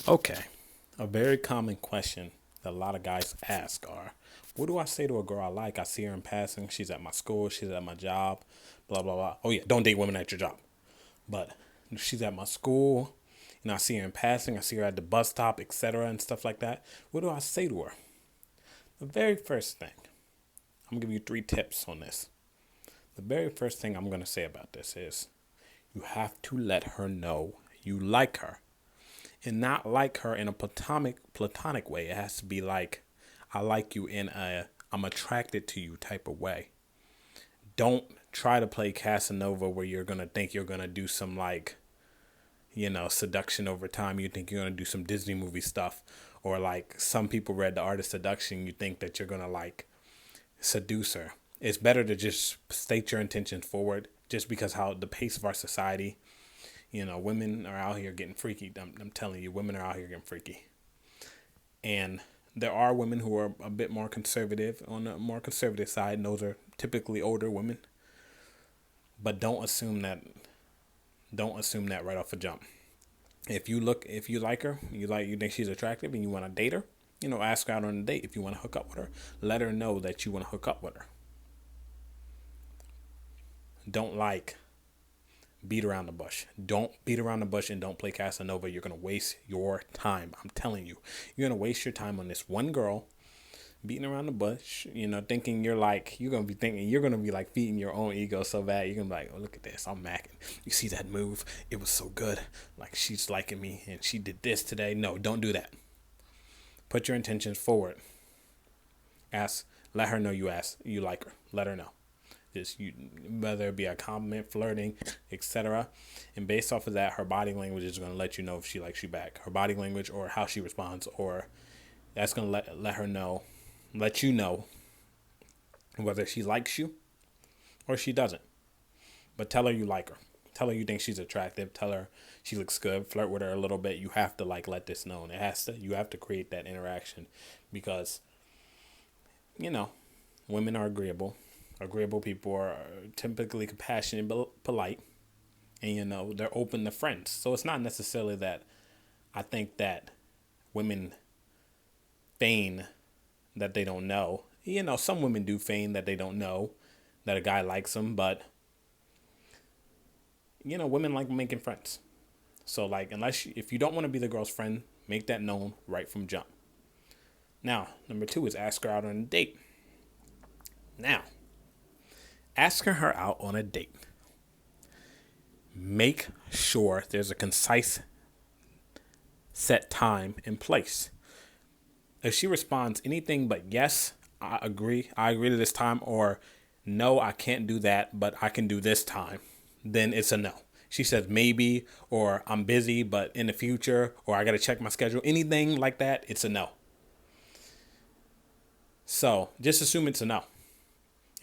Okay, a very common question that a lot of guys ask are, what do I say to a girl I like? I see her in passing. She's at my school. She's at my job. Blah, blah, blah. Oh, yeah, don't date women at your job. But she's at my school. I see her in passing. I see her at the bus stop, etc., and stuff like that. What do I say to her? The very first thing, I'm going to give you 3 tips on this. The very first thing I'm going to say about this is you have to let her know you like her, and not like her in a platonic way. It has to be like, I like you in a I'm attracted to you type of way. Don't try to play Casanova where you're gonna think you're gonna do some like, seduction over time. You think you're gonna do some Disney movie stuff, or like some people read The Art of Seduction. You think that you're gonna like seduce her. It's better to just state your intentions forward. Just because how the pace of our society, women are out here getting freaky. I'm telling you, women are out here getting freaky. And there are women who are a bit more conservative, on the more conservative side, and those are typically older women. But don't assume that right off the jump. If you like her, you think she's attractive and you want to date her, ask her out on a date. If you want to hook up with her, let her know that you want to hook up with her. Don't like beat around the bush. Don't beat around the bush and don't play Casanova. You're going to waste your time. I'm telling you. You're going to waste your time on this one girl beating around the bush, thinking you're going to be thinking, you're going to be like feeding your own ego so bad. You're going to be like, oh, look at this. I'm macking. You see that move? It was so good. Like, she's liking me and she did this today. No, don't do that. Put your intentions forward. Let her know you like her. Let her know. Whether it be a compliment, flirting, etc. And based off of that, her body language is going to let you know if she likes you back. Her body language or how she responds, or that's going to let you know whether she likes you or she doesn't. But tell her you like her. Tell her you think she's attractive. Tell her she looks good. Flirt with her a little bit. You have to let this known. You have to create that interaction because, women are agreeable. Agreeable people are typically compassionate but polite, and they're open to friends. So it's not necessarily that I think that women feign that they don't know. Some women do feign that they don't know that a guy likes them, but women like making friends. So like, if you don't want to be the girl's friend, make that known right from jump. Now, number 2 is ask her out on a date. Now, asking her out on a date. Make sure there's a concise set time and place. If she responds anything but yes, I agree to this time, or no, I can't do that, but I can do this time, then it's a no. She says maybe, or I'm busy, but in the future, or I got to check my schedule, anything like that, it's a no. So just assume it's a no.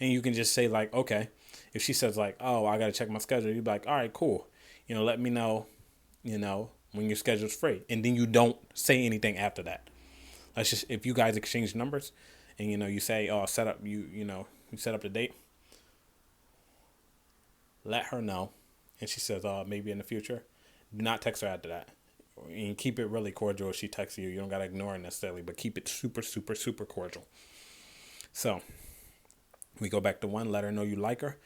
And you can just say like, okay, if she says like, oh, I got to check my schedule, you'd be like, all right, cool. Let me know, when your schedule's free. And then you don't say anything after that. Let's just, if you guys exchange numbers and, you say, oh, you set up the date, let her know. And she says, oh, maybe in the future. Do not text her after that. And keep it really cordial if she texts you. You don't got to ignore it necessarily, but keep it super, super, super cordial. So we go back to 1, let her know you like her.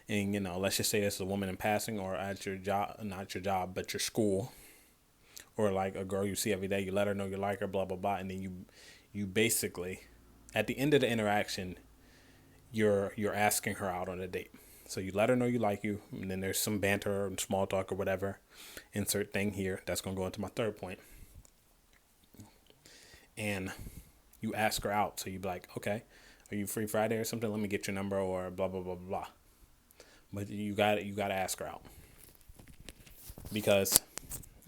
And, let's just say it's a woman in passing or at your job, not your job, but your school. Or like a girl you see every day, you let her know you like her, blah, blah, blah. And then you basically, at the end of the interaction, you're asking her out on a date. So you let her know you like you, and then there's some banter and small talk or whatever. Insert thing here. That's going to go into my 3rd point. And you ask her out. So you be like, okay, are you free Friday or something? Let me get your number or blah, blah, blah, blah. But you got to ask her out. Because,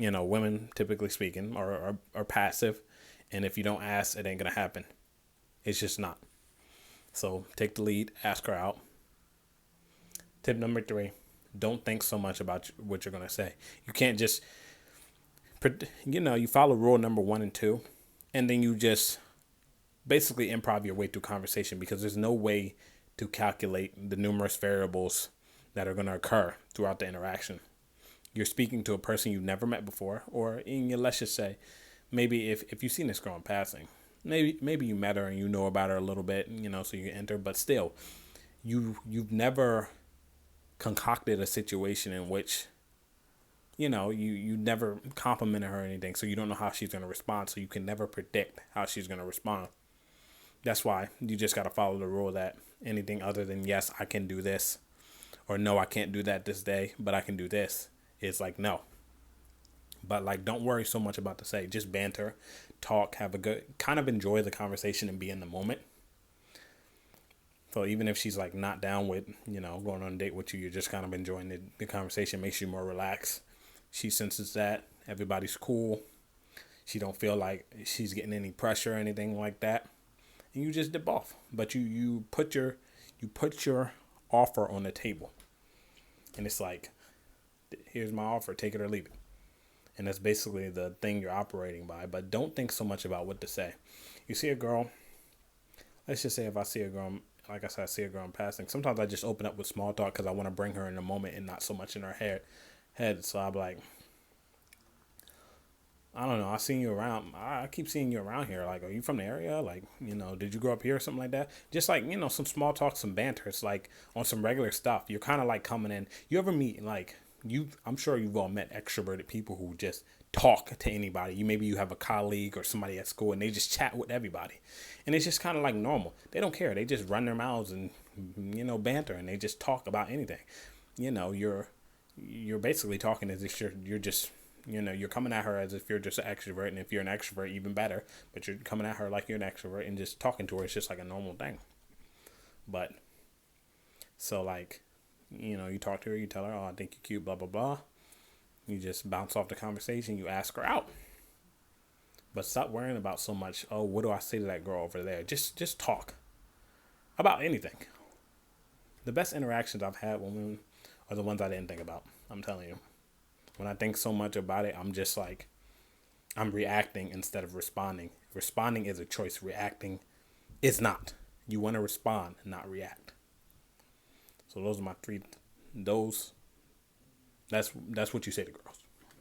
women, typically speaking, are passive. And if you don't ask, it ain't going to happen. It's just not. So take the lead, ask her out. Tip number 3, don't think so much about what you're going to say. You can't just, you follow rule number 1 and 2, and then you just basically improv your way through conversation, because there's no way to calculate the numerous variables that are going to occur throughout the interaction. You're speaking to a person you've never met before, or let's just say maybe if you've seen this girl in passing, maybe you met her and you know about her a little bit, so you can enter, but still, you've never concocted a situation in which you never complimented her or anything, so you don't know how she's going to respond, so you can never predict how she's going to respond. That's why you just got to follow the rule that anything other than yes, I can do this, or no, I can't do that this day, but I can do this, is like no. But like, don't worry so much about the say. Just banter, talk, have a good, kind of enjoy the conversation and be in the moment. So even if she's like not down with, going on a date with you, you're just kind of enjoying the conversation. Makes you more relaxed. She senses that everybody's cool. She don't feel like she's getting any pressure or anything like that. And you just dip off. But you put your offer on the table. And it's like, here's my offer, take it or leave it. And that's basically the thing you're operating by. But don't think so much about what to say. You see a girl, let's just say if I see a girl, like I said, I see a girl in passing. Sometimes I just open up with small talk because I want to bring her in the moment and not so much in her head. So I'm like, I don't know, I seen you around. I keep seeing you around here. Like, are you from the area? Like, did you grow up here or something like that? Just like, some small talk, some banter. It's like on some regular stuff. You're kind of like coming in. You ever meet like I'm sure you've all met extroverted people who just talk to anybody. Maybe you have a colleague or somebody at school and they just chat with everybody. And it's just kind of like normal. They don't care. They just run their mouths and, banter, and they just talk about anything. You're basically talking as if you're just, you're coming at her as if you're just an extrovert. And if you're an extrovert, even better. But you're coming at her like you're an extrovert and just talking to her. It's just like a normal thing. But so like, you talk to her, you tell her, oh, I think you're cute, blah, blah, blah. You just bounce off the conversation. You ask her out. But stop worrying about so much, oh, what do I say to that girl over there? Just talk about anything. The best interactions I've had with women are the ones I didn't think about. I'm telling you. When I think so much about it, I'm just like, I'm reacting instead of responding. Responding is a choice. Reacting is not. You want to respond, not react. So those are my three. That's what you say to girls.